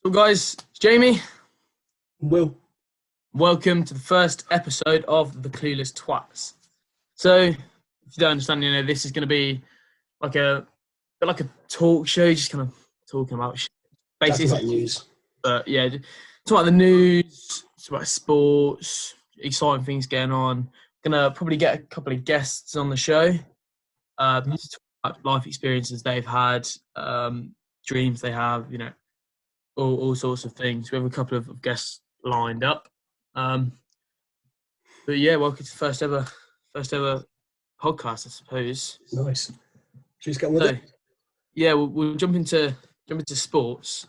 So guys, it's Jamie. Will. Welcome to the first episode of the Clueless Twats. So, if you don't understand, this is going to be like a talk show, just kind of talking about shit. Basically, Basically, news. but yeah, talk about the news, talk about sports, exciting things going on. Gonna probably get a couple of guests on the show. To talk about life experiences they've had, dreams they have, all sorts of things. We have a couple of guests lined up. But yeah, welcome to the first ever podcast, I suppose. Nice. Should we just get on with it? Yeah, we'll jump into sports.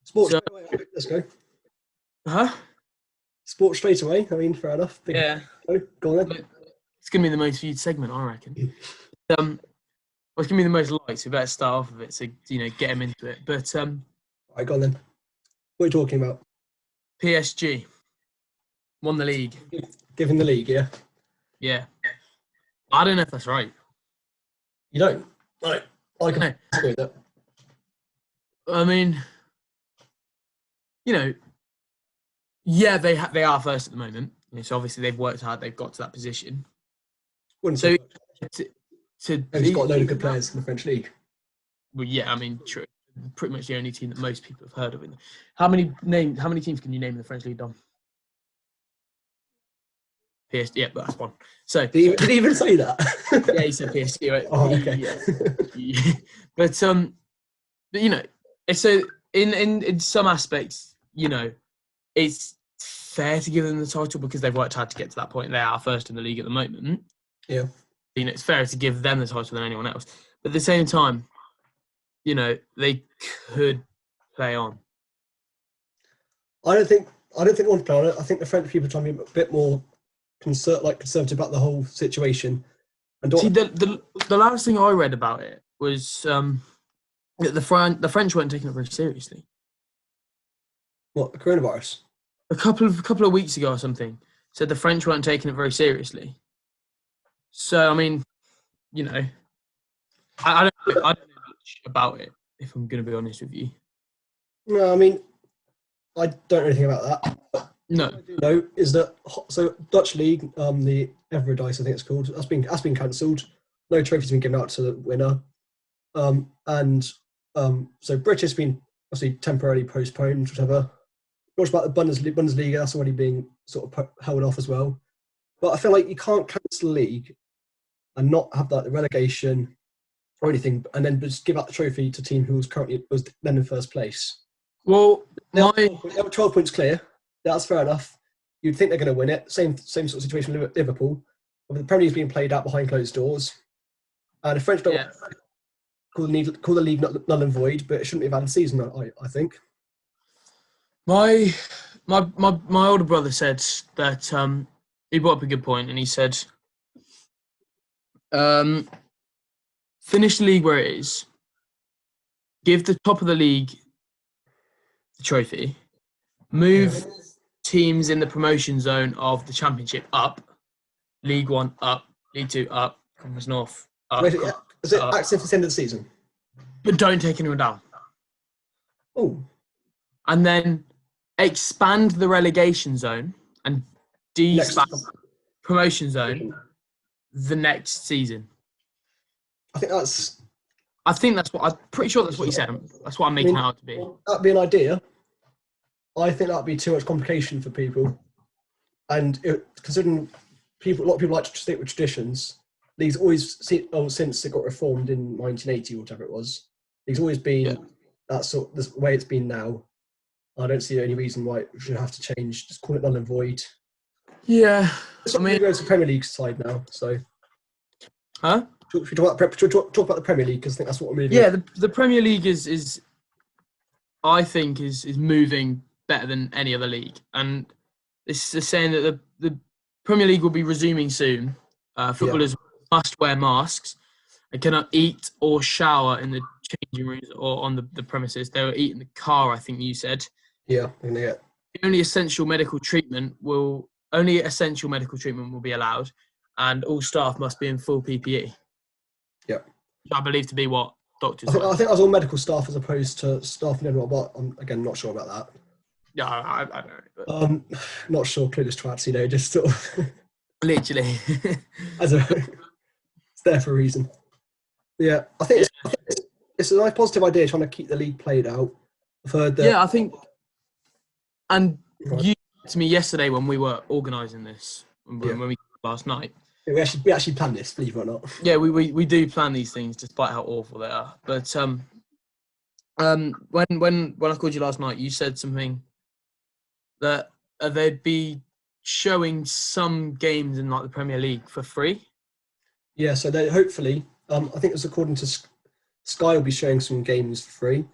Sports straight away. Let's go. Sports straight away. I mean, fair enough. Yeah. Go on then. It's gonna be the most viewed segment, I reckon. Well, it's gonna be the most likes. We better start off with it, so get them into it. But Right, go on then. What are you talking about? PSG won the league. Giving the league, yeah. Yeah. I don't know if that's right. You don't? Right. I can agree with that. I mean, yeah, they are first at the moment. So obviously they've worked hard. They've got to that position. Wouldn't So they've got a load of good players in the French league. Well, yeah, I mean, true. Pretty much the only team that most people have heard of. How many teams can you name in the French league, Dom? PSG, yeah, but that's one. So did he even say that? Yeah, he said PSG. Right? Oh, okay. Yeah. But it's so in some aspects, it's fair to give them the title because they've worked hard to get to that point. They are first in the league at the moment. Yeah. It's fairer to give them the title than anyone else. But at the same time, they could play on. I don't think they want to play on it. I think the French people are trying to be a bit more conservative about the whole situation. And see, the last thing I read about it was that the French weren't taking it very seriously. What, the coronavirus? A couple of weeks ago or something said the French weren't taking it very seriously. So I mean, I don't know much about it, if I'm going to be honest with you. No, I mean, I don't know anything about that. No. What I do know is that Dutch league, the Everdice, I think it's called, that's been cancelled. No trophies been given out to the winner, so British been obviously temporarily postponed, whatever. Not about the Bundesliga, that's already being sort of held off as well. But I feel like you can't cancel the league and not have the relegation or anything, and then just give out the trophy to a team who was then in first place. Well, they were 12 points clear. That's fair enough. You'd think they're going to win it. Same sort of situation with Liverpool. But the Premier League's being played out behind closed doors, and the French don't call the league null and void, but it shouldn't be a valid season. I think. My older brother said that he brought up a good point, and he said, finish the league where it is, give the top of the league the trophy, move teams in the promotion zone of the Championship up, League 1 up, League 2 up, Conference North up. Is it active for the end of the season? But don't take anyone down. Oh. And then expand the relegation zone and de-expand promotion zone the next season. I think that's what I'm pretty sure that's what he said. That's what I'm making out to be. That'd be an idea. I think that'd be too much complication for people, and considering a lot of people like to stick with traditions. These always since it got reformed in 1980 or whatever it was. It's always been the way it's been now. I don't see any reason why it should have to change. Just call it null and void. Yeah, I mean, go to the Premier League side now. So, Should we talk about the Premier League because I think that's what we're moving. Yeah, the Premier League is I think is moving better than any other league, and this is saying that the Premier League will be resuming soon. Footballers must wear masks and cannot eat or shower in the changing rooms or on the premises. They will eat in the car, I think you said. Yeah. Only essential medical treatment will be allowed, and all staff must be in full PPE. Yeah. I believe to be what doctors. I think that was all medical staff as opposed to staff in general, but I'm again not sure about that. Yeah, I don't know. But... Not sure. Clueless twats, just sort of literally. It's there for a reason. Yeah, I think it's a nice positive idea trying to keep the league played out. I've heard that. Yeah, I think. And you said to me yesterday when we were organising this, when we last night. Yeah, we actually planned this, believe it or not. Yeah, we do plan these things despite how awful they are. But when I called you last night, you said something that they'd be showing some games in like the Premier League for free. Yeah, so they hopefully, I think it's according to Sky will be showing some games for free,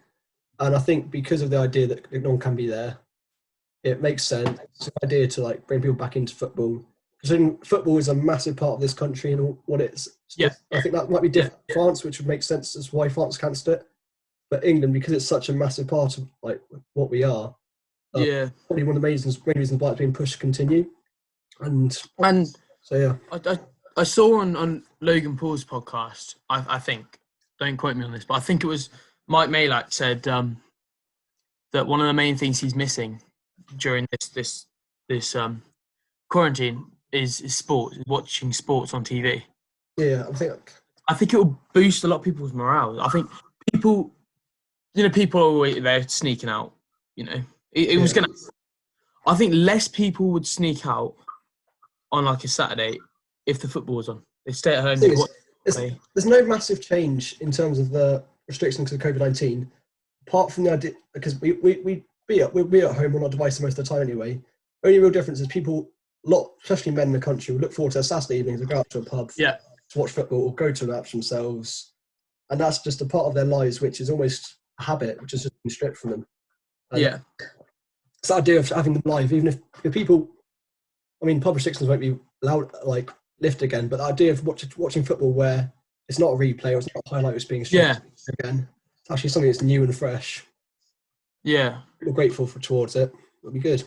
and I think because of the idea that no one can be there, it makes sense. It's an idea to like bring people back into football. Because football is a massive part of this country and what it's. Yeah, I think that might be different in France, which would make sense as why France cancelled it. But England, because it's such a massive part of like what we are, probably one of the main reasons why it's being pushed to continue. And so yeah, I saw on Logan Paul's podcast. I think, don't quote me on this, but I think it was Mike Malak said that one of the main things he's missing during this quarantine is sport, watching sports on TV. Yeah, I think it will boost a lot of people's morale. I think people are always they're sneaking out. It was gonna. I think less people would sneak out on like a Saturday if the football was on. They stay at home. There's no massive change in terms of the restrictions because of COVID-19, apart from the idea because we be at home, we're not devices most of the time anyway. Only real difference is people, especially men in the country, will look forward to a Saturday evening to go out to a pub to watch football or go to a match themselves, and that's just a part of their lives, which is almost a habit, which is just been stripped from them. And it's the idea of having them live, even if people, pub restrictions won't be allowed, lift again, but the idea of watching football where it's not a replay or it's not a highlight, it's being streamed again. It's actually something that's new and fresh. Yeah, we're grateful towards it. It'll be good.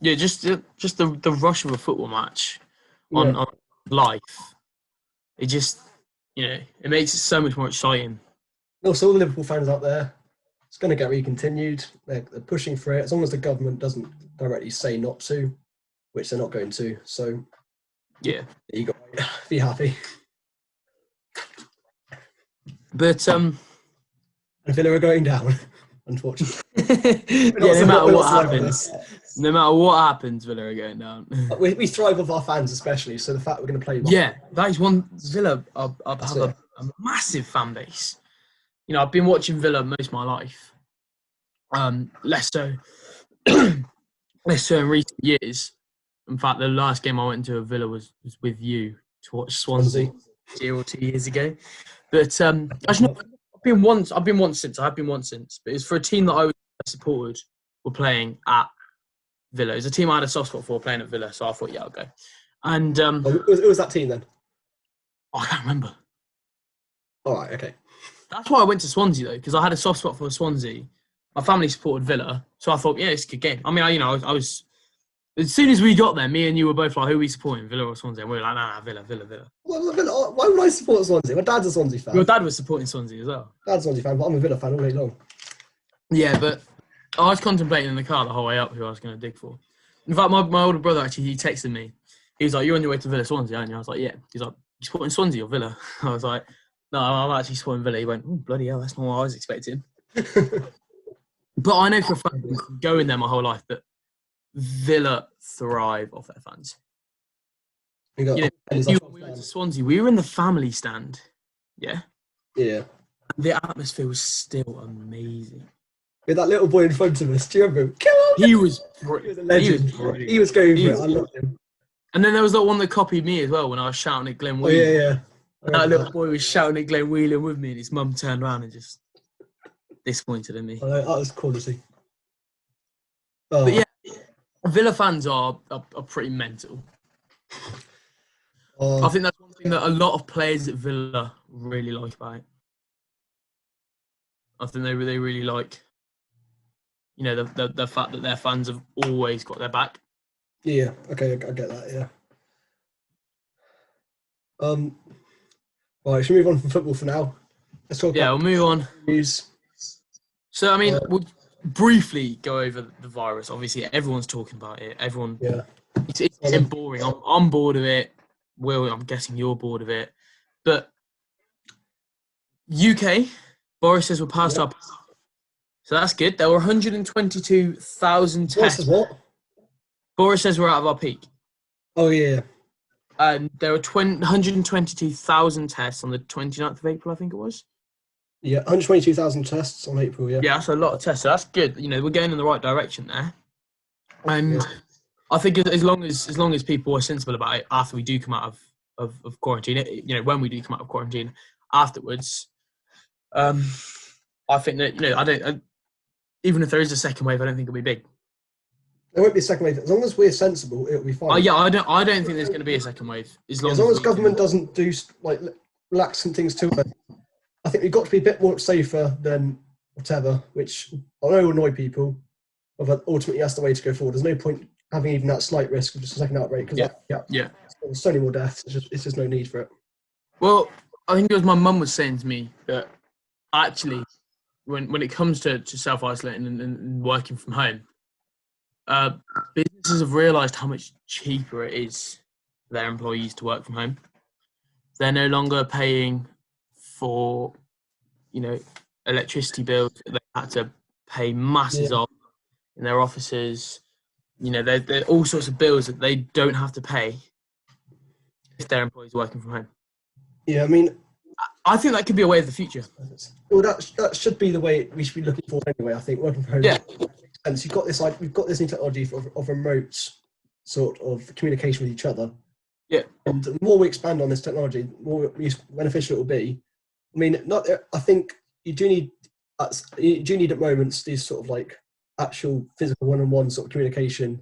Yeah, just the rush of a football match on live. It just it makes it so much more exciting. Also, all the Liverpool fans out there, it's going to get recontinued. They're pushing for it as long as the government doesn't directly say not to, which they're not going to. So yeah, you got be happy. But Villa are going down, unfortunately. No matter what happens, Villa are going down. We thrive with our fans, especially. So the fact we're going to play. That is one. Villa have a massive fan base. I've been watching Villa most of my life. Less so in recent years. In fact, the last game I went to a Villa was with you to watch Swansea a year or 2 years ago. But actually, I've been once since. But it's for a team that I supported were playing at Villa. It was a team I had a soft spot for playing at Villa, so I thought, I'll go. And it was that team then? I can't remember. All right, okay. That's why I went to Swansea though, because I had a soft spot for Swansea. My family supported Villa, so I thought, it's a good game. I was. As soon as we got there, me and you were both like, who are we supporting, Villa or Swansea? And we were like, nah, Villa. Well, why would I support Swansea? My dad's a Swansea fan. Your dad was supporting Swansea as well. Dad's a Swansea fan, but I'm a Villa fan all day long. Yeah, but I was contemplating in the car the whole way up who I was going to dig for. In fact, my older brother, actually, he texted me. He was like, you're on your way to Villa Swansea, aren't you? I was like, yeah. He's like, you supporting Swansea or Villa? I was like, no, I'm actually supporting Villa. He went, oh, bloody hell, that's not what I was expecting. But I know for a fact, going there my whole life, that Villa thrive off their fans. We went to Swansea. We were in the family stand. Yeah. Yeah. The atmosphere was still amazing. With that little boy in front of us, do you remember? Come on! He was a legend. He was going for it. I loved him. And then there was that one that copied me as well when I was shouting at Glenn Whelan. Oh, yeah. That little boy was shouting at Glenn Whelan with me, and his mum turned around and just disappointed in me. Oh, that was quality. Oh. But yeah, Villa fans are pretty mental. I think that's one thing that a lot of players at Villa really like about it. I think they really like, the fact that their fans have always got their back. Yeah, okay, I get that, yeah. Right, should we move on from football for now? let's talk Yeah, about we'll move on. news. So, I mean, we'll briefly go over the virus. Obviously, everyone's talking about it. Everyone, it's getting boring. I'm bored of it. Will, I'm guessing you're bored of it. But UK, Boris says we're past our. So that's good. There were 122,000 tests. Boris says what? Boris says we're out of our peak. Oh, yeah. And there were 122,000 tests on the 29th of April, I think it was. Yeah, 122,000 tests on April, yeah. Yeah, that's a lot of tests. So that's good. You know, we're going in the right direction there. And I think as long as people are sensible about it after we do come out of quarantine, you know, when we do come out of quarantine afterwards, I think that, you know, even if there is a second wave, I don't think it'll be big. There won't be a second wave. As long as we're sensible, it'll be fine. Yeah, I don't think there's going to be a second wave. As long as government doesn't do like relaxing things too much. I think we've got to be a bit more safer than whatever, which I know will annoy people, but ultimately that's the way to go forward. There's no point having even that slight risk of just a second outbreak because there's so many more deaths. It's just no need for it. Well, I think it was my mum was saying to me that actually, when it comes to self-isolating and working from home, businesses have realised how much cheaper it is for their employees to work from home. They're no longer paying for, you know, electricity bills that they had to pay masses of in their offices. You know, there are all sorts of bills that they don't have to pay if their employees are working from home. Yeah, I mean, I think that could be a way of the future. Well, that should be the way we should be looking forward anyway. I think working from home. Yeah. And so we've got this new technology of remote sort of communication with each other. Yeah. And the more we expand on this technology, the more beneficial it will be. I mean, I think you do need at moments these sort of like actual physical one-on-one sort of communication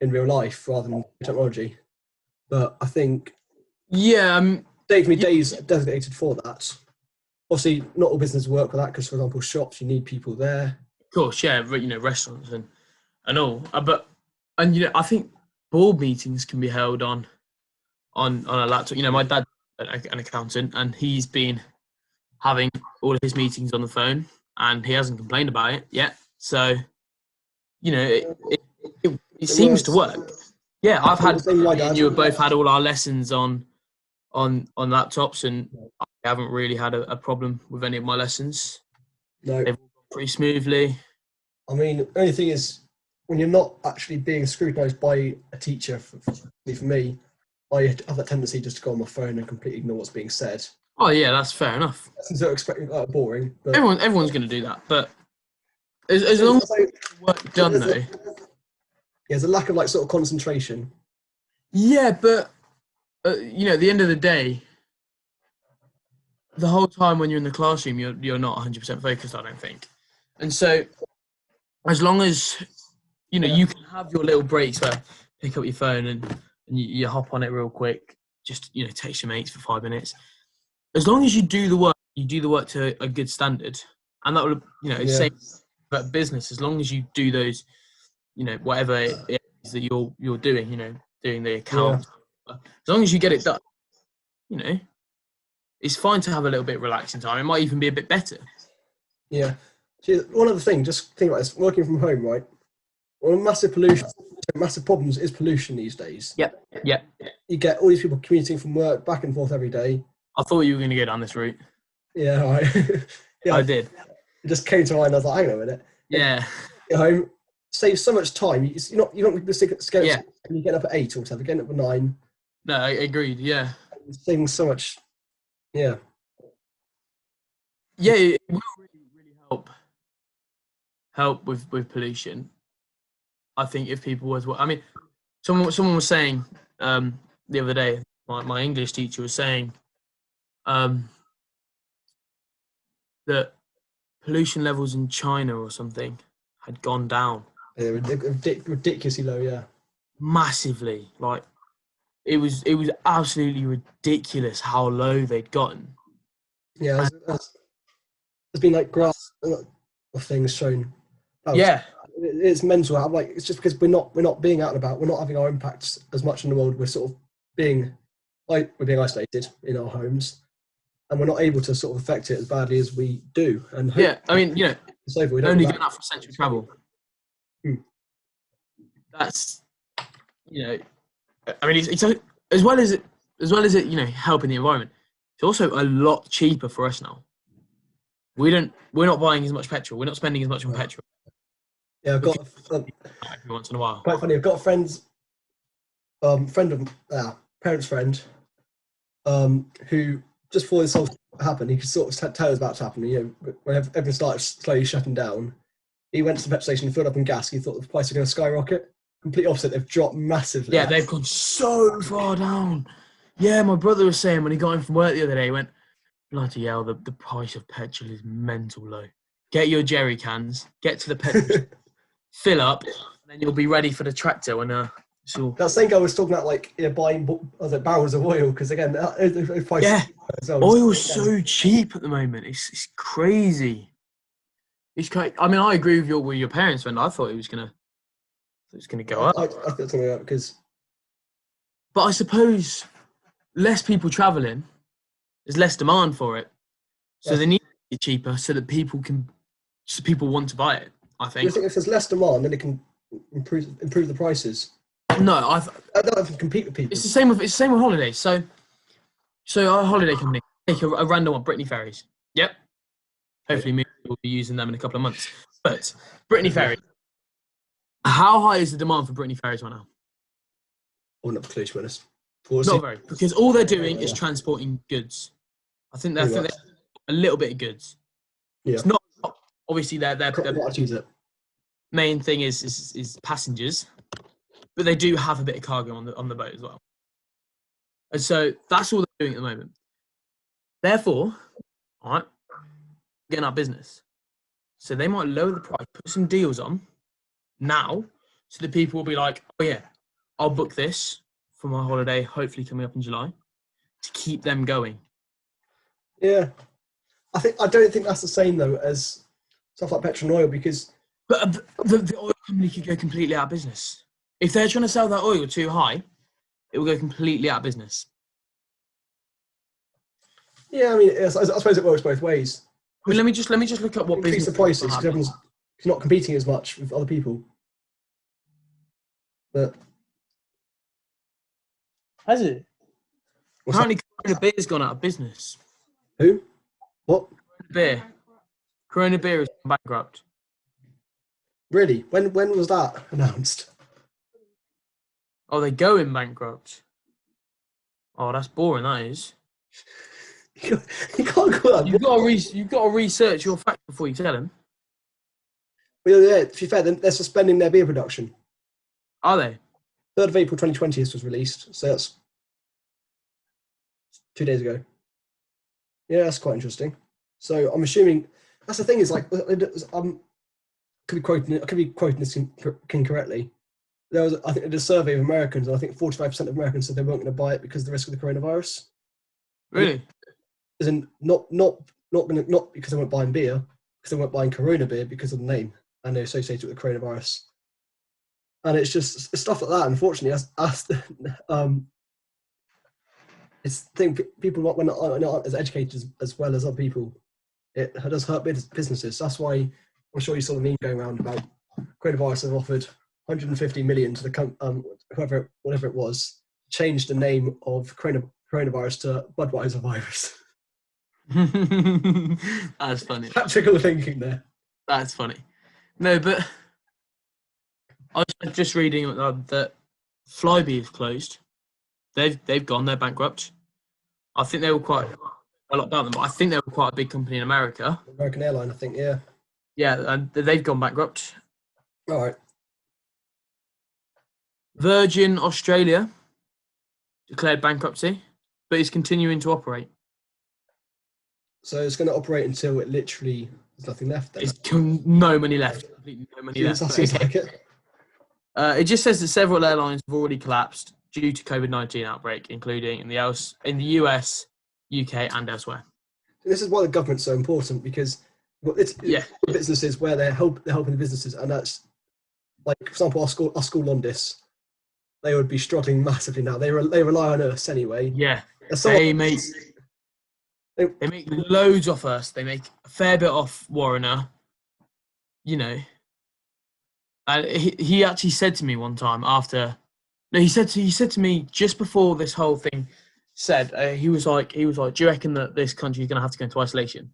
in real life rather than technology. But I think days designated for that. Obviously, not all businesses work with that because, for example, shops, you need people there. Of course, yeah, you know, restaurants and all. And you know, I think board meetings can be held on a laptop. You know, my dad's an accountant, and he's been having all of his meetings on the phone, and he hasn't complained about it yet. So, you know, it seems to work. Yeah, I've had. You have both had all our lessons on laptops, and I haven't really had a problem with any of my lessons. No, they've gone pretty smoothly. I mean, the only thing is when you're not actually being scrutinised by a teacher. For me, I have that tendency just to go on my phone and completely ignore what's being said. Oh yeah, that's fair enough. Lessons are expected boring. But everyone's going to do that, but as long as the work done though. There's a lack of like sort of concentration. Yeah, but you know, at the end of the day, the whole time when you're in the classroom, you're not 100% focused, I don't think. And so, as long as you know, you can have your little breaks where pick up your phone and you hop on it real quick, just, you know, text your mates for 5 minutes. As long as you do the work to a good standard, and that will, you know, same about business. As long as you do those, you know, whatever it is that you're doing, you know, doing the account. As long as you get it done, you know, it's fine to have a little bit of relaxing time. It might even be a bit better. Yeah. See, one other thing, just think about this, working from home, right? One of the massive problems is pollution these days. Yeah. You get all these people commuting from work back and forth every day. I thought you were going to go down this route. Yeah, right. I did. It just came to mind. I was like, hang on a minute. Yeah. Get home, saves so much time. You're not going to stick at and you get up at 8 or whatever, getting up at 9. No, I agreed. Yeah. It's saving so much. Yeah. Yeah, it will really help with pollution. I think if people was, I mean, someone was saying the other day, my English teacher was saying that pollution levels in China or something had gone down. Yeah, ridiculously low, yeah. Massively. Like, it was absolutely ridiculous how low they'd gotten. Yeah, there's been like graphs of things shown. It's mental. I'm like, it's just because we're not being out and about. We're not having our impacts as much in the world. We're sort of being isolated in our homes. and we're not able to sort of affect it as badly as we do. And yeah, I mean, it's over. We don't only go going out for essential travel. That's, I mean, it's as well as it helping the environment. It's also a lot cheaper for us now. We're not buying as much petrol. We're not spending as much on petrol. Yeah, I've got every once in a while. Quite funny. I've got a friend of parents' friend, who just before this all happened, he could sort of tell it was about to happen. When everything started slowly shutting down, he went to the petrol station, filled up on gas. He thought the price was going to skyrocket. Complete opposite. They've dropped massively. Yeah, they've gone so far down. Yeah, my brother was saying when he got in from work the other day, he went, bloody hell, the price of petrol is mental low. Get your jerry cans, get to the petrol, fill up, and then you'll be ready for the tractor when That same guy was talking about buying barrels of oil because again, the price. Yeah, oil's so cheap at the moment. It's crazy. It's crazy. I mean, I agree with your parents' friend. I thought it was gonna go up. I thought it was going to go up because. But I suppose less people travelling, there's less demand for it, so they need to be cheaper so that people want to buy it. I think. You think if there's less demand, then it can improve the prices? No, I don't have to compete with people. It's the same with holidays. So our holiday company take a random one, Brittany Ferries. Yep. Hopefully, we'll be using them in a couple of months. But Brittany Ferries. How high is the demand for Brittany Ferries right now? Oh, not clue, to be honest. Not very, because all they're doing is transporting goods. I think they're a little bit of goods. Yeah. It's not obviously their main thing is passengers, but they do have a bit of cargo on the boat as well. And so that's all they're doing at the moment. Therefore, all right, getting our business. So they might lower the price, put some deals on now, so that people will be like, oh yeah, I'll book this for my holiday, hopefully coming up in July, to keep them going. Yeah. I don't think that's the same though as stuff like petrol and oil because But the oil company could go completely out of business. If they're trying to sell that oil too high, it will go completely out of business. Yeah, I mean, I suppose it works both ways. I mean, let me just look at what increase business the prices because everyone's not competing as much with other people. But has it? Apparently, Corona Beer's gone out of business. Who? What? Corona Beer is bankrupt. Really? When was that announced? Oh, they go in bankrupt. Oh, that's boring. That is. You can't call that. You've got to research your facts before you tell them. Well, yeah. To be fair, they're suspending their beer production. Are they? 3rd of April 2020 this was released, so that's 2 days ago. Yeah, that's quite interesting. So I'm assuming that's the thing is like I could be quoting this incorrectly. I think they did a survey of Americans, and I think 45% of Americans said they weren't going to buy it because of the risk of the coronavirus. Really? As in, not because they weren't buying beer, because they weren't buying Corona beer because of the name and they're associated with the coronavirus. And it's just stuff like that. Unfortunately, it's the thing people when aren't as educated as well as other people. It does hurt businesses. That's why I'm sure you saw the meme going around about coronavirus have offered 150 million to the whatever it was, change the name of coronavirus to Budweiser virus. That's funny. Tactical thinking there. That's funny. No, but I was just reading that Flybe is closed. They've gone. They're bankrupt. I think they were quite a lot about them, but I think they were quite a big company in America. American airline, I think. Yeah. Yeah, and they've gone bankrupt. All right. Virgin Australia declared bankruptcy, but is continuing to operate. So it's going to operate until it literally there's nothing left. Then. There's no money left. Completely no money left. That seems like it. It just says that several airlines have already collapsed due to COVID-19 outbreak, including in the US, UK, and elsewhere. This is why the government's so important because it's businesses where they're helping the businesses, and that's like, for example, our school Londis, they would be struggling massively now. They rely on us anyway. Yeah, They make loads off us. They make a fair bit off Warrener. You know, and he actually said to me one time after. No, he said to me just before this whole thing said. He was like, do you reckon that this country is going to have to go into isolation?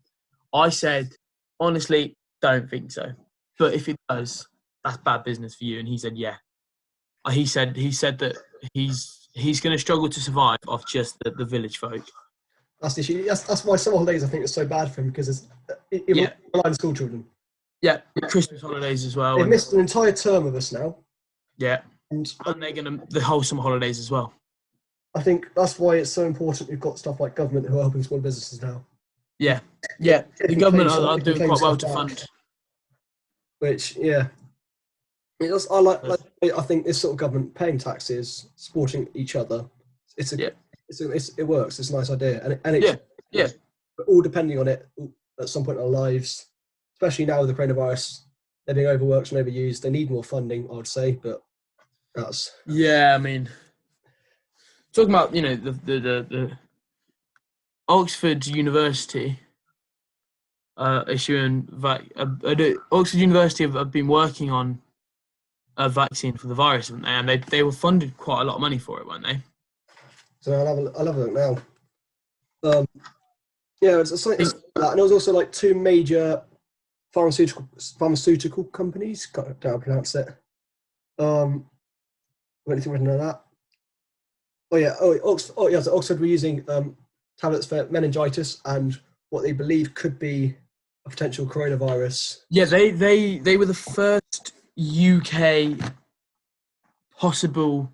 I said, honestly, don't think so. But if it does, that's bad business for you. And he said, yeah. He said that he's going to struggle to survive off just the village folk. That's the issue. That's why summer holidays I think are so bad for him, because it relies on school children. Yeah, Christmas holidays as well. They've missed an entire term of us now. Yeah, and they're going to the whole summer holidays as well. I think that's why it's so important we've got stuff like government who are helping small businesses now. Yeah. The government are doing quite well to fund. Which, yeah. I think this sort of government paying taxes, supporting each other, it works. It's a nice idea, but all depending on it at some point in our lives, especially now with the coronavirus, they're being overworked and overused. They need more funding, I would say, but that's I mean, talking about the Oxford University issuing Oxford University have been working on a vaccine for the virus, haven't they? And they were funded quite a lot of money for it, weren't they? So I'll have a look now. It's something like that. And there was also like two major pharmaceutical companies. Can't know how to pronounce it. Anything written on that? Oxford were using tablets for meningitis and what they believe could be a potential coronavirus. Yeah, they were the first UK possible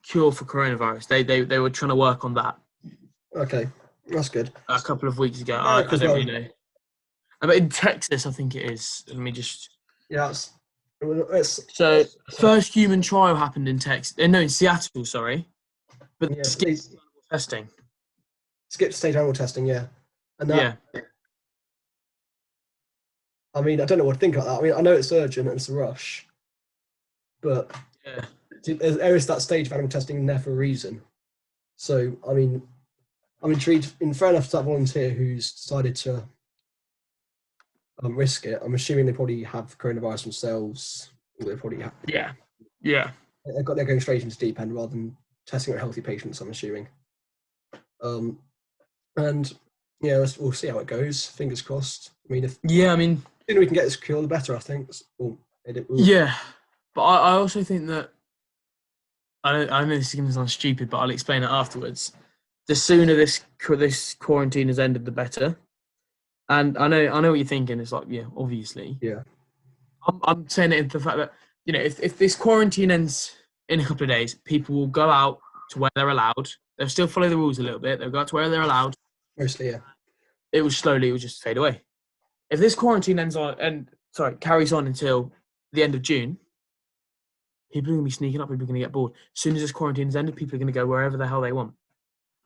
cure for coronavirus. They were trying to work on that. Okay, that's good. A couple of weeks ago. I don't really know. But in Texas, I think it is. Let me just. Yeah. So first human trial happened in Texas. No, in Seattle. Sorry, but skipped animal testing. Skipped stage animal testing. Yeah. And that, I mean, I don't know what to think about that. I mean, I know it's urgent and it's a rush, but there is that stage of animal testing in there for a reason. So, I mean, I'm intrigued. Fair enough to that volunteer who's decided to risk it. I'm assuming they probably have coronavirus themselves. Or they probably have. Yeah. They're going straight into deep end rather than testing on healthy patients, I'm assuming. And yeah, we'll see how it goes. Fingers crossed. I mean, the sooner we can get this cure, the better, I think. Yeah, but I also think that I know this is going to sound stupid, but I'll explain it afterwards. The sooner this quarantine has ended, the better. And I know what you're thinking. It's like, obviously. Yeah. I'm saying it in the fact that if this quarantine ends in a couple of days, people will go out to where they're allowed. They'll still follow the rules a little bit. They'll go out to where they're allowed. Mostly, yeah. It will just fade away. If this quarantine carries on until the end of June, people are going to be sneaking up. People are going to get bored. As soon as this quarantine is ended, people are going to go wherever the hell they want.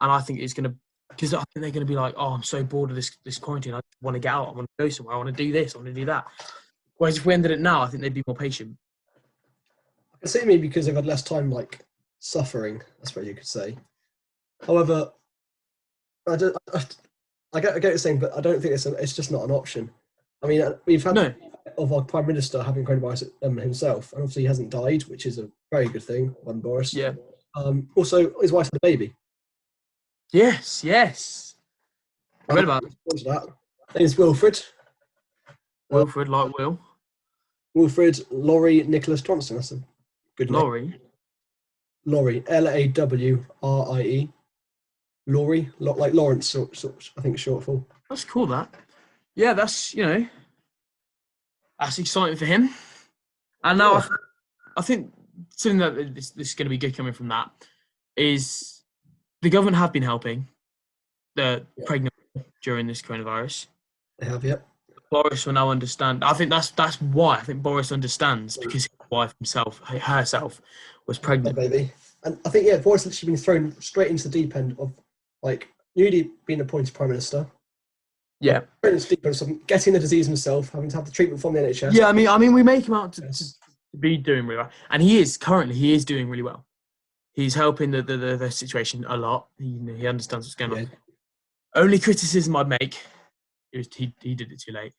And I think it's going to, because I think they're going to be like, oh, I'm so bored of this quarantine. I want to get out. I want to go somewhere. I want to do this. I want to do that. Whereas if we ended it now, I think they'd be more patient. I can see maybe because they've had less time, like, suffering, that's what you could say. However, I get what you're saying, but I don't think it's just not an option. I mean, we've had of our Prime Minister having coronavirus himself, and obviously he hasn't died, which is a very good thing, Boris. Yeah. Also, his wife had a baby. Yes. I read about that. His name is Wilfred. Wilfred, like Will. Wilfred Laurie Nicholas Johnson. That's a good name. Laurie, Lawrie. Laurie, like Lawrence, I think short for. That's cool, that. Yeah, that's exciting for him. And now I think something that this is going to be good coming from that is the government have been helping the pregnant during this coronavirus. They have, yeah. Boris will now understand. I think that's why. I think Boris understands because his wife herself was pregnant. Baby. And I think, Boris has actually been thrown straight into the deep end of, like, newly being appointed Prime Minister. Yeah. Straight into the deep end of getting the disease himself, having to have the treatment from the NHS. Yeah, I mean, we make him out to be doing really well. And he is doing really well. He's helping the situation a lot. He understands what's going on. Only criticism I'd make is he did it too late,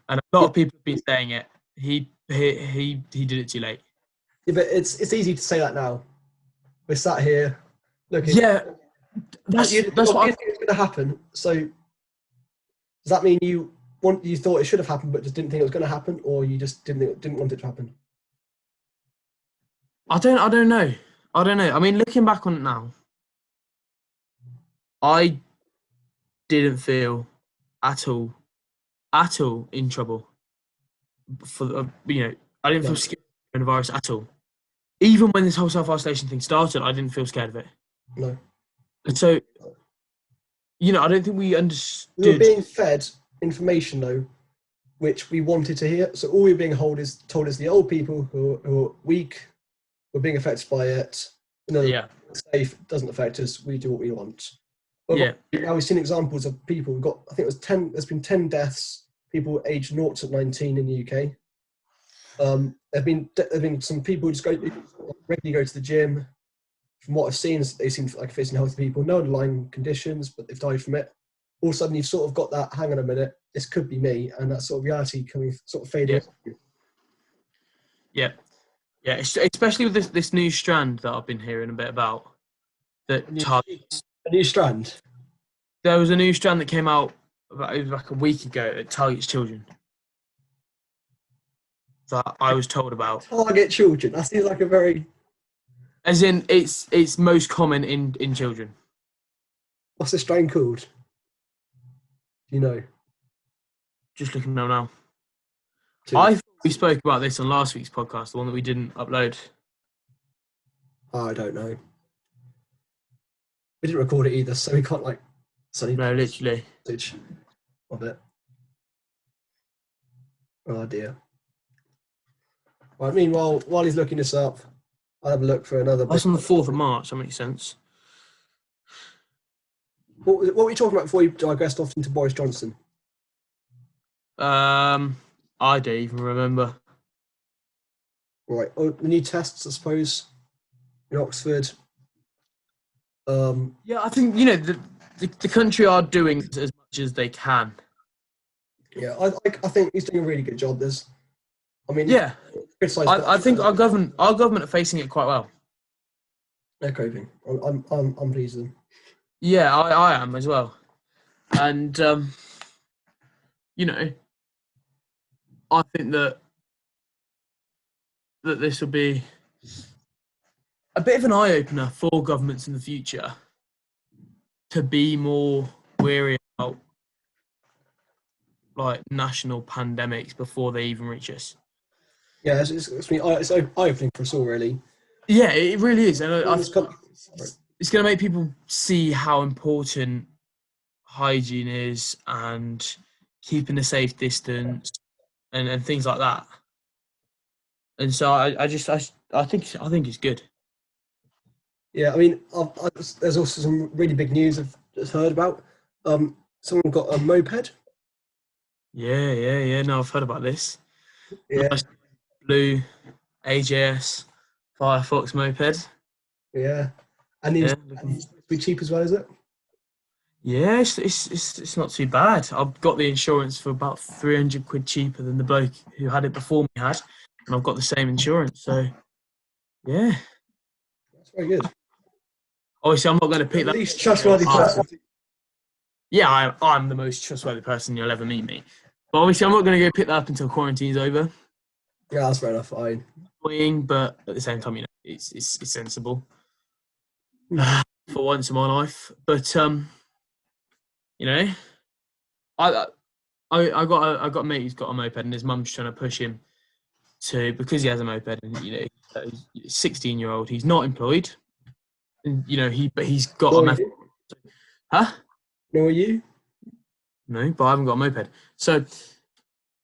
and a lot of people have been saying it. He did it too late. Yeah, but it's easy to say that now. We're sat here looking. Yeah, that's what it's going to happen. So does that mean you thought it should have happened, but just didn't think it was going to happen, or you just didn't want it to happen? I don't know. I mean, looking back on it now, I didn't feel at all in trouble for I didn't feel scared of the virus at all. Even when this whole self-isolation thing started, I didn't feel scared of it. No. And so, I don't think we understood. We were being fed information though, which we wanted to hear. So all we were being told is the old people who are weak were being affected by it. Safe, doesn't affect us. We do what we want. But now we've seen examples of people. I think it was 10. There's been 10 deaths. People aged 0 to 19 in the UK. There've been some people who just regularly go to the gym. From what I've seen, they seem like fit and healthy people. No underlying conditions, but they've died from it. All of a sudden, you've sort of got that. Hang on a minute, this could be me, and that sort of reality coming sort of fading. Yeah. Especially with this new strand that I've been hearing a bit about. That targets a new strand. There was a new strand that came out like a week ago that targets children. That I was told about. Target children. That seems like a very. As in, it's most common in children. What's the strain called? Do you know? Just looking now. I thought we spoke about this on last week's podcast, the one that we didn't upload. I don't know. We didn't record it either, so we can't No, literally. Of it. Oh dear. Right, meanwhile, while he's looking this up, I'll have a look for another. That's on the 4th of March. That makes sense. What were you talking about before you digressed off into Boris Johnson? I don't even remember. Right. Oh, the new tests, I suppose, in Oxford. Yeah, I think the country are doing as much as they can. Yeah, I think he's doing a really good job. I think our government are facing it quite well. They're coping. I'm pleased with them. Yeah, I am as well, and I think that this will be a bit of an eye opener for governments in the future to be more wary about like national pandemics before they even reach us. Yeah, it's eye-opening for us all, really. Yeah, it really is, and it's going to make people see how important hygiene is and keeping a safe distance and things like that. And so I think it's good. Yeah, I mean, there's also some really big news I've just heard about. Someone got a moped. Yeah. No, I've heard about this. Yeah. Nice blue AJS Firefox moped. Yeah, and it's be cheap as well, is it? Yeah, it's not too bad. I've got the insurance for about £300 cheaper than the bloke who had it before me had, and I've got the same insurance. So, yeah, that's very good. Obviously, I'm not going to pick that. Least trustworthy person. Yeah, I'm the most trustworthy person you'll ever meet me. But obviously, I'm not going to go pick that up until quarantine's over. Yeah, that's fair enough. Fine. Annoying, but at the same time, it's sensible for once in my life. But I got a mate who's got a moped, and his mum's trying to push him to, because he has a moped, and he's 16-year-old. He's not employed, and he's got a method. Huh? No, are you? No, but I haven't got a moped. So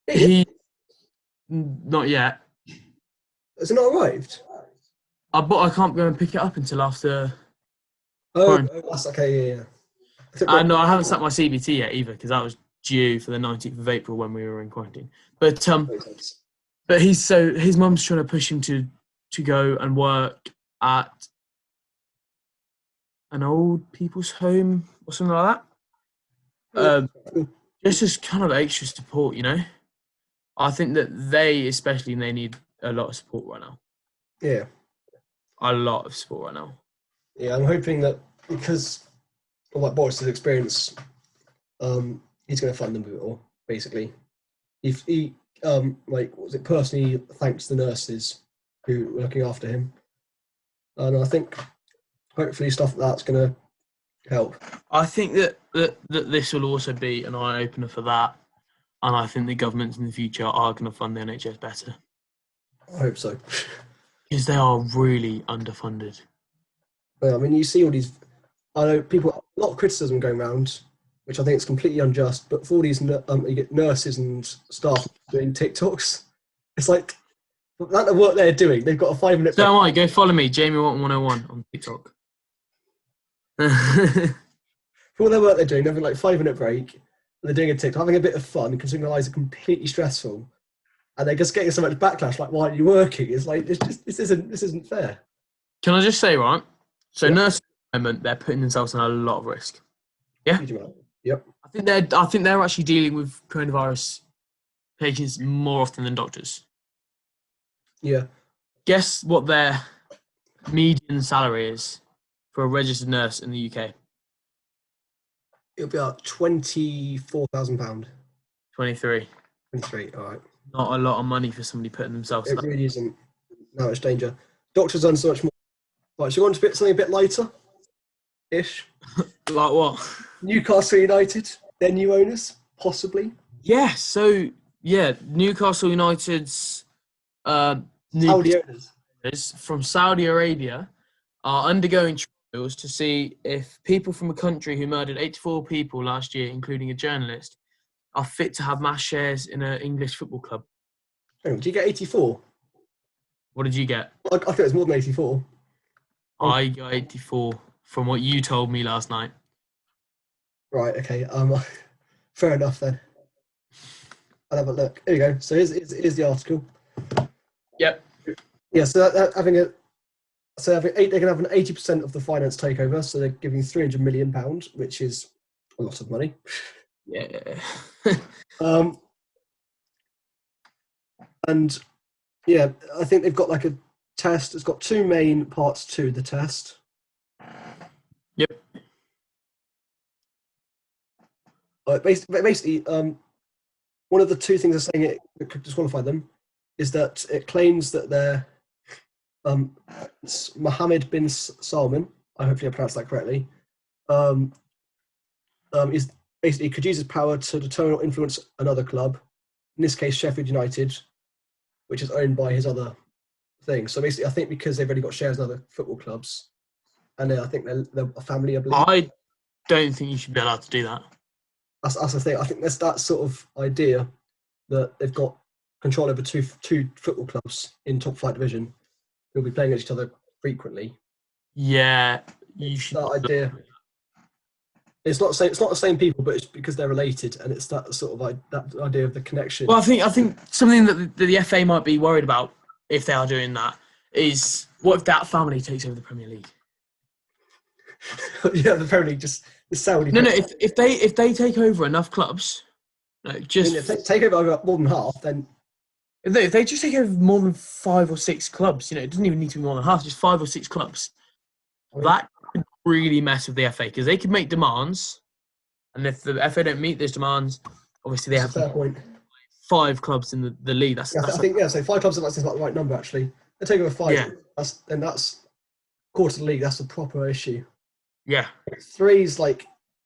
he not yet. Has it not arrived? I can't go and pick it up until after. Oh, that's okay. Yeah. No, I haven't sat my CBT yet either, because that was due for the 19th of April when we were in quarantine. But his mum's trying to push him to go and work at an old people's home or something like that. Just as kind of extra support, you know. I think that they need a lot of support right now. Yeah. A lot of support right now. Yeah, I'm hoping that because of like Boris's experience, he's going to fund them with it all. Basically, if he personally thanks the nurses who were looking after him, and I think hopefully stuff like that's going to help. I think that this will also be an eye opener for that, and I think the governments in the future are going to fund the NHS better. I hope so, because they are really underfunded. Yeah, I mean, you see all these. I know people a lot of criticism going around, which I think is completely unjust. But for all these, you get nurses and staff doing TikToks. It's like that work they're doing. They've got a 5-minute. So am I. Go follow me, Jamie Watton 101 on TikTok. For all their work they're doing, they're having like 5-minute break. And they're doing a TikTok, having a bit of fun, considering their lives are completely stressful, and they're just getting so much backlash. Like, why aren't you working? It's like this isn't fair. Can I just say, right? So nurses at the moment, they're putting themselves in a lot of risk. Yeah. Yep. I think they're actually dealing with coronavirus patients more often than doctors. Yeah. Guess what their median salary is for a registered nurse in the UK? It'll be about £24,000. 23. 23. All right. Not a lot of money for somebody putting themselves. It really isn't. No, it's danger. Doctors earn so much more. Right, so you want something a bit lighter-ish? Like what? Newcastle United, their new owners, possibly. Yeah. So Newcastle United's Saudi owners from Saudi Arabia are undergoing trials to see if people from a country who murdered 84 people last year, including a journalist, are fit to have mass shares in an English football club. Oh, did you get 84? What did you get? I think it was more than 84. I got 84 from what you told me last night. Right, okay. Fair enough then. I'll have a look. Here you go. So here's the article. Yep. Yeah, so they're going to have an 80% of the finance takeover, so they're giving £300 million, which is a lot of money. Yeah. And yeah, I think they've got like a test. It's got two main parts to the test. Yep. Basically, one of the two things they're saying it could disqualify them is that it claims that they're Mohammed bin Salman, I hopefully I pronounced that correctly, is basically could use his power to deter or influence another club, in this case Sheffield United, which is owned by his other thing. So basically, I think because they've already got shares in other football clubs, and I think they're a family, I believe. I don't think you should be allowed to do that. That's the thing. I think there's that sort of idea that they've got control over two football clubs in top flight division who'll be playing against each other frequently. Yeah, you should. That idea. It's not the same people, but it's because they're related, and it's that sort of that idea of the connection. Well, I think something that the FA might be worried about if they are doing that is what if that family takes over the Premier League? Yeah, the Premier League just the Saudi. No. If they take over enough clubs, if they take over more than half, then if they just take over more than 5 or 6 clubs, it doesn't even need to be more than half, just 5 or 6 clubs. That could really mess with the FA because they could make demands, and if the FA don't meet those demands, obviously they have fair point. 5 clubs in the league. So 5 clubs is about the right number actually. They take over 5. Yeah. That's quarter of the league. That's a proper issue. Yeah. 3 is like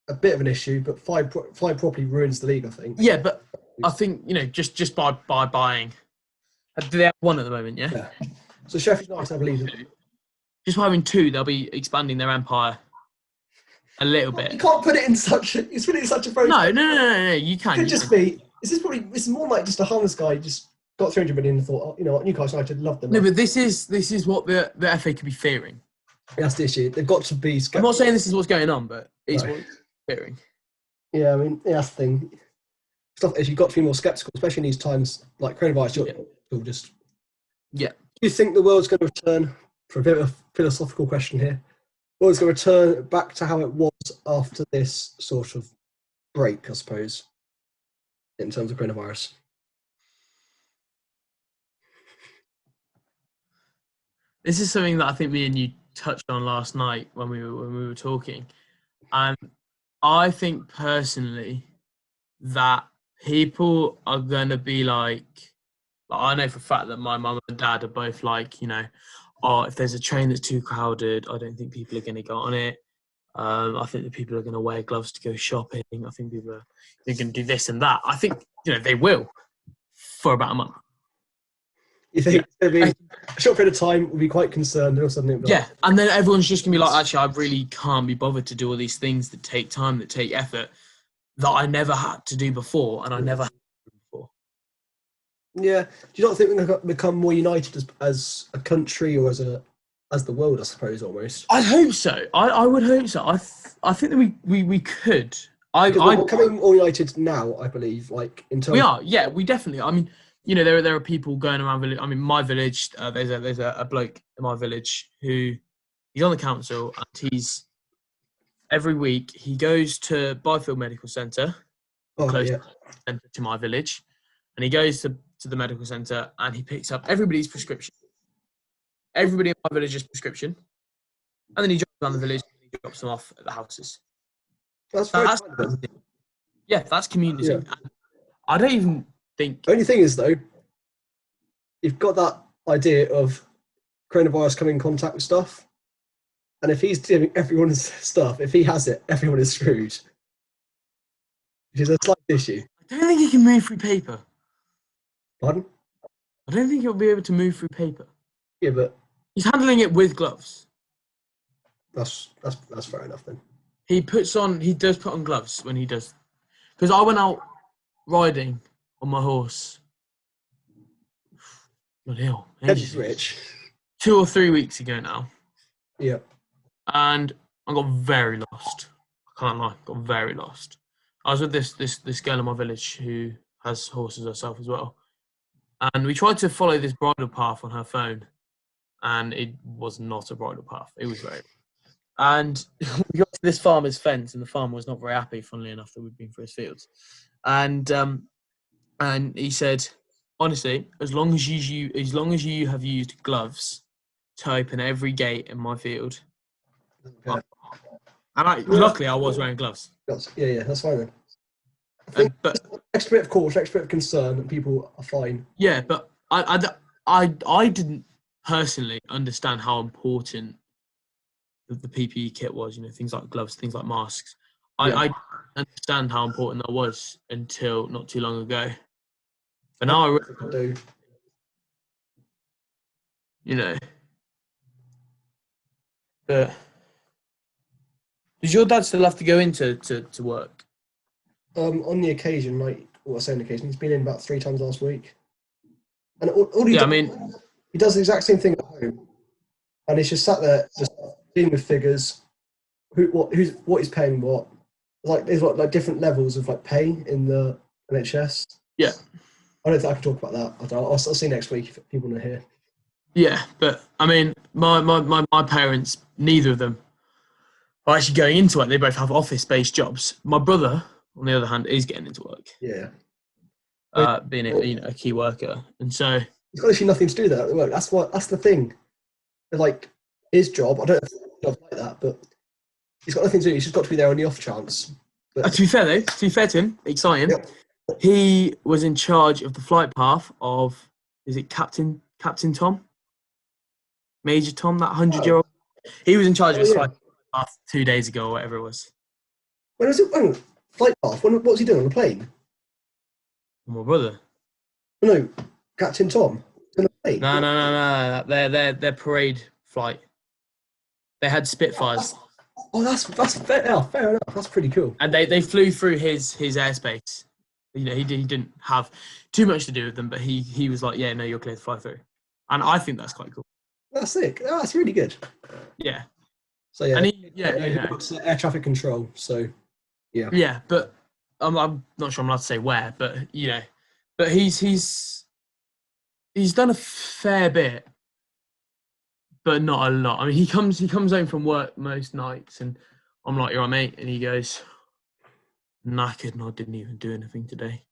a bit of an issue, but 5 properly ruins the league, I think. Yeah, but I think just by buying, they have 1 at the moment. Yeah. So Sheffield United, I believe. Just by having 2, they'll be expanding their empire a little bit. You can't put it in such a. It's put it in such a very. No. You can. It could just be. This is more like just a harmless guy just got 300 million and thought, what, Newcastle United love them. No, but this is what the FA could be fearing. That's the issue. They've got to be. I'm not saying this is what's going on, but it's what they're fearing. Yeah, I mean, that's the thing. Stuff is you've got to be more sceptical, especially in these times like coronavirus. You'll just. Yeah. Do you think the world's going to return? For a bit of a philosophical question here, Well, it's going to return back to how it was after this sort of break, I suppose, in terms of coronavirus. This is something that I think me and you touched on last night when we were talking, and I think personally that people are gonna be like I know for a fact that my mum and dad are both like, oh, if there's a train that's too crowded, I don't think people are going to go on it. I think that people are going to wear gloves to go shopping. I think people are going to do this and that. I think they will for about a month. You think it's going to be a short period of time? We'll be quite concerned, and all of a sudden, and then everyone's just going to be like, actually, I really can't be bothered to do all these things that take time, that take effort, that I never had to do before, and I never had to do before. Yeah. Do you not think we're going to become more united as a country or as the world, I suppose, almost? I hope so. I would hope so. I think that we could. We're becoming more united now, I believe. Like in terms, we are. Yeah, we definitely. I mean, there are people going around village. I mean, my village. There's a bloke in my village who he's on the council, and he's every week he goes to Byfield Medical Centre, close to my village, and he goes to the medical centre and he picks up everybody's prescription, everybody in my village's prescription, and then he drops down the village and he drops them off at the houses. That's community. Yeah. I don't even think. The only thing is though, you've got that idea of coronavirus coming in contact with stuff, and if he's doing everyone's stuff, if he has it, everyone is screwed. Which is a slight issue. I don't think he can move through paper. Pardon? I don't think he'll be able to move through paper. Yeah, but he's handling it with gloves. That's fair enough then. He does put on gloves when he does. Because I went out riding on my horse. Not ill. Rich. 2 or 3 weeks ago now. Yeah. And I got very lost. I can't lie, got very lost. I was with this girl in my village who has horses herself as well. And we tried to follow this bridle path on her phone. And it was not a bridle path. It was very... And we got to this farmer's fence, and the farmer was not very happy, funnily enough, that we'd been through his fields. And he said, honestly, as long as you have used gloves to open every gate in my field. Okay. Luckily, I was wearing gloves. Yeah, that's fine then. I think but extra bit of caution, extra bit of concern, and people are fine. Yeah, but I didn't personally understand how important the PPE kit was. Things like gloves, things like masks. I understand how important that was until not too long ago. But now I really do. But does your dad still have to go into to work? On the occasion, he's been in about 3 times last week. And all he does, he does the exact same thing at home. And he's just sat there, just dealing with figures, what is paying what. There's different levels of pay in the NHS. Yeah. I don't think I can talk about that. I'll see next week if people want to hear. Yeah, but I mean, my parents, neither of them are actually going into it. They both have office-based jobs. My brother, on the other hand, is getting into work. Yeah. Being a key worker, and so he's got actually nothing to do there at work. That's the thing. His job, I don't know if it's a job like that, but he's got nothing to do. He's just got to be there on the off chance. But, to be fair to him, exciting. Yep. He was in charge of the flight path of, is it Captain Tom? Major Tom, that 100-year-old? He was in charge of his flight path 2 days ago or whatever it was. When was it? Flight path? What was he doing on the plane? My brother. No, Captain Tom. On the plane? No. Their parade flight. They had Spitfires. Oh, that's fair enough. That's pretty cool. And they flew through his airspace. He didn't have too much to do with them, but he was like, yeah, no, you're clear to fly through. And I think that's quite cool. That's sick. Oh, that's really good. Yeah. So yeah, and he got air traffic control. So yeah. Yeah, but I'm not sure I'm allowed to say where, but but he's done a fair bit but not a lot. I mean, he comes home from work most nights, and I'm like, "You're right, mate," and he goes, "Knackered, and I didn't even do anything today."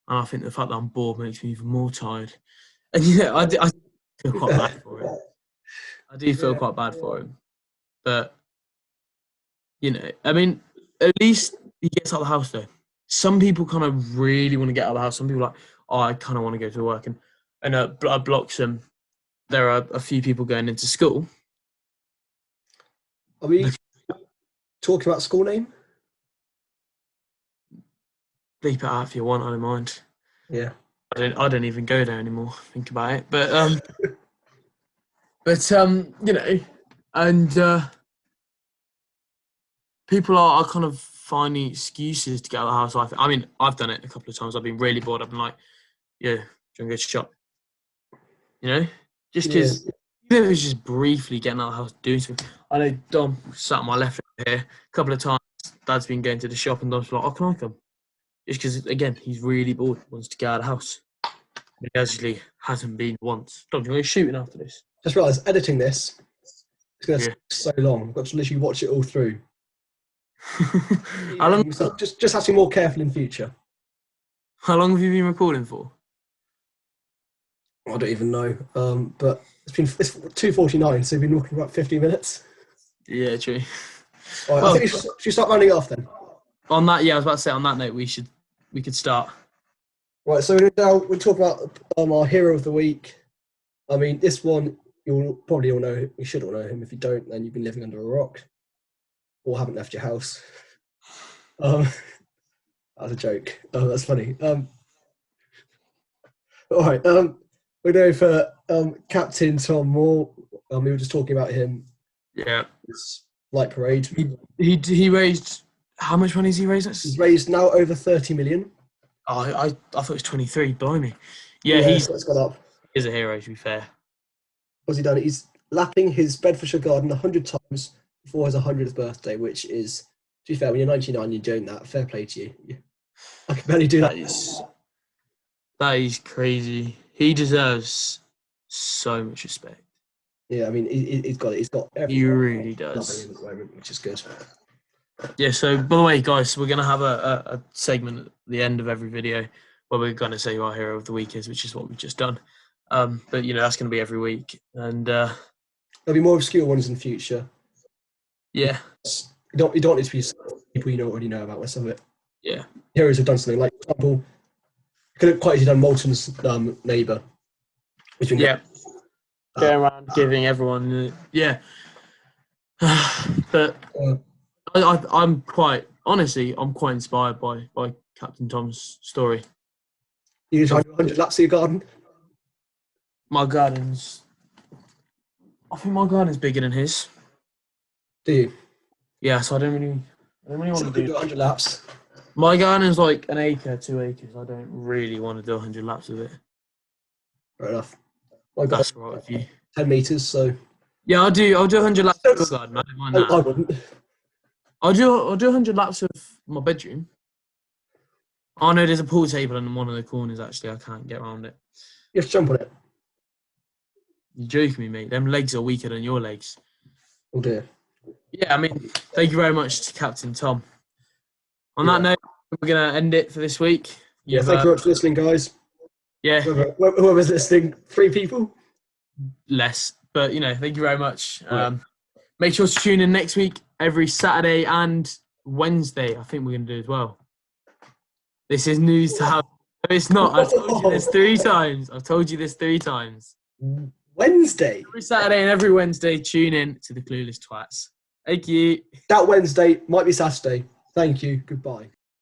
And I think the fact that I'm bored makes me even more tired. And yeah, I feel quite bad for him. I do feel quite bad for him, but I mean, at least he gets out of the house though. Some people kind of really want to get out of the house. Some people are like, "Oh, I kind of want to go to work," and blocks them. There are a few people going into school. Are we talking about school name? Bleep it out if you want. I don't mind. Yeah. I don't even go there anymore. Think about it, but and people are kind of finding excuses to get out of the house. I mean, I've done it a couple of times. I've been really bored. I've been like, "Yeah, do you want to go to shop?" Just because even if it was just briefly getting out of the house, doing something. I know Dom sat on my left here a couple of times. Dad's been going to the shop, and Dom's like, "Oh, can I come?" Just because, again, he's really bored, wants to get out of the house. He actually hasn't been once. Dom, do you want to go shooting after this? Just realised editing this is going to take so long. I've got to literally watch it all through. How long? Just have to be more careful in future. How long have you been recording for? I don't even know. But it's 2:49, so we've been talking about 50 minutes. Yeah, true. All right, I think we should start rounding off then. On that, I was about to say on that note, we could start. Right, so now we'll talk about our hero of the week. I mean, this one you'll probably all know. You should all know him. If you don't, then you've been living under a rock or haven't left your house. That was a joke. Oh, that's funny. All right. We're going for Captain Tom Moore. We were just talking about him. Yeah. It's light parade. He raised, how much money has he raised? He's raised now over 30 million. Oh, I thought it was 23. Blimey. Yeah, it's gone up. He's a hero, to be fair. What's he done? He's lapping his Bedfordshire garden 100 times before his 100th birthday, which is, to be fair, when you're 99, you're doing that. Fair play to you. I can barely do that. That is crazy. He deserves so much respect. Yeah, I mean, he's got it. He's got everything. He really does. At the moment, which is good. Yeah, so by the way, guys, we're going to have a segment at the end of every video where we're going to say who our hero of the week is, which is what we've just done. But, that's going to be every week. And there'll be more obscure ones in future. Yeah. You don't need to be people you already know about some of it. Yeah. Heroes have done something. Like, for example, could have quite easily done Moulton's neighbour. Yeah. Going around giving everyone... But... I'm quite inspired by Captain Tom's story. You just 100 laps of your garden? I think my garden's bigger than his. Do you? Yeah, so I don't really want to do 100 laps. My garden's like an acre, 2 acres. I don't really want to do 100 laps of it. Fair enough. That's right with you. 10 metres, so... Yeah, I'll do 100 laps of your garden. I don't mind that. I wouldn't. I'll do 100 laps of my bedroom. Oh no, there's a pool table in one of the corners. Actually, I can't get around it. You have to jump on it. You're joking me, mate. Them legs are weaker than your legs. Oh dear. Yeah, I mean, thank you very much to Captain Tom. On that note, we're gonna end it for this week. Thank you very much for listening, guys. Yeah. Whoever's listening, 3 people. Less, but thank you very much. Make sure to tune in next week, every Saturday and Wednesday. I think we're going to do as well. This is news to have. No, it's not. I've told you this 3 times. Wednesday? Every Saturday and every Wednesday, tune in to the Clueless Twats. Thank you. That Wednesday might be Saturday. Thank you. Goodbye.